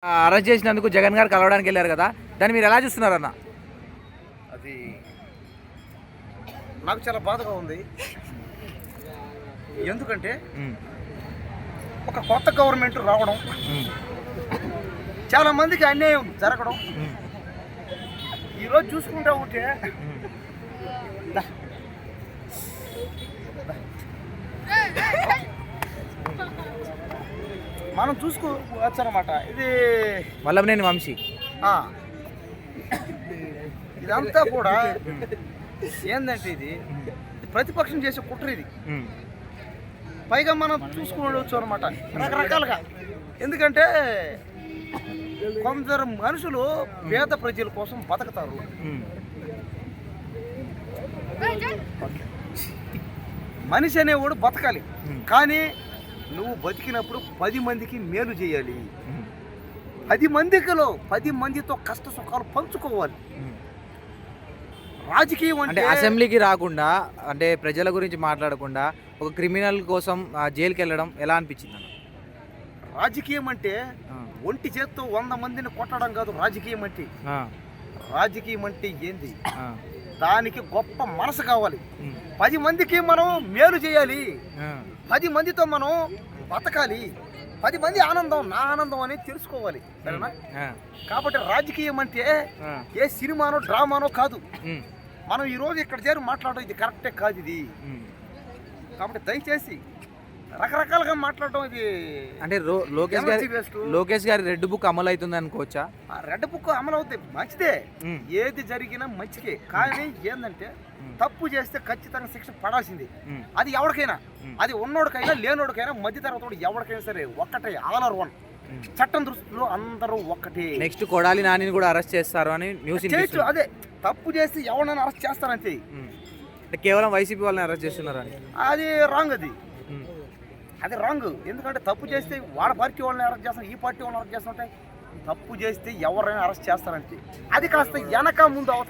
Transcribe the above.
Arrest చేసినందుకు జగన్ గారు కలవడానికి వెళ్ళారు కదా, దాన్ని మీరు ఎలా చూస్తున్నారన్న? అది నాకు చాలా బాధగా ఉంది. ఎందుకంటే ఒక కొత్త గవర్నమెంట్ రావడం, చాలా మందికి అన్యాయం జరగడం, ఈరోజు చూసుకుంటా ఉంటే మనం చూసుకోవచ్చు అన్నమాట. ఇది వల్లభనేని వంశీ ఇదంతా కూడా ఏంటంటే ఇది ప్రతిపక్షం చేసే కుట్ర ఇది. పైగా మనం చూసుకోవచ్చు అనమాట రకరకాలుగా. ఎందుకంటే కొందరు మనుషులు పేద ప్రజల కోసం బతుకుతారు. మనిషి అనేవాడు బతకాలి, కానీ నువ్వు బతికినప్పుడు 10 మందికి మేలు చేయాలి. 10 మందితో కష్ట సుఖాలు పంచుకోవాలి. రాజకీయం అంటే అసెంబ్లీకి రాకుండా, అంటే ప్రజల గురించి మాట్లాడకుండా ఒక క్రిమినల్ కోసం జైలుకి వెళ్ళడం ఎలా అనిపించింది అన్న? రాజకీయం అంటే ఒంటి చేత్తో 100 మందిని కొట్టడం కాదు. రాజకీయం అంటే ఏంది? దానికి గొప్ప మనసు కావాలి. 10 మందికి మనం మేలు చేయాలి. 10 మందితో మనం బతకాలి. 10 మంది ఆనందం నా ఆనందం అని తెలుసుకోవాలి, సరేనా? కాబట్టి రాజకీయం అంటే ఏ సినిమానో డ్రామానో కాదు. మనం ఈరోజు ఇక్కడ చేరి మాట్లాడడం ఇది కరెక్టే కాదు ఇది. కాబట్టి దయచేసి రకరకాలుగా మాట్లాడటం ఇది అంటే లోకేష్ గారి రెడ్ బుక్ అమలు అవుతుంది అనుకోవచ్చా? రెడ్ బుక్ అమలు అవుతాయి, మంచిదే. ఏది జరిగినా మంచిదే. కానీ ఏంటంటే తప్పు చేస్తే ఖచ్చితంగా శిక్ష పడాల్సింది. అది ఎవరికైనా, అది ఉన్నోడికైనా లేనోడికైనా మధ్యతరగతి ఎవరికైనా సరే ఒక్కటే, ఆల్ ఆర్ వన్. చట్టం దృష్టిలో అందరూ ఒక్కటే. నెక్స్ట్ కొడాలి నానిని కూడా అరెస్ట్ చేస్తారు అని న్యూస్ చేయొచ్చు. అదే తప్పు చేస్తే ఎవరినైనా అరెస్ట్ చేస్తారంతే. కేవలం వైసీపీ వాళ్ళని అరెస్ట్ చేస్తున్నారని అది రాంగ్. అది రాంగ్. ఎందుకంటే తప్పు చేస్తే వాళ్ళ పార్టీ వాళ్ళని అరెస్ట్ చేస్తారు, ఈ పార్టీ వాళ్ళని అరెస్ట్ చేస్తుంటాయి. తప్పు చేస్తే ఎవరైనా అరెస్ట్ చేస్తారంటే అది కాస్త వెనక ముందు అవుతాయి.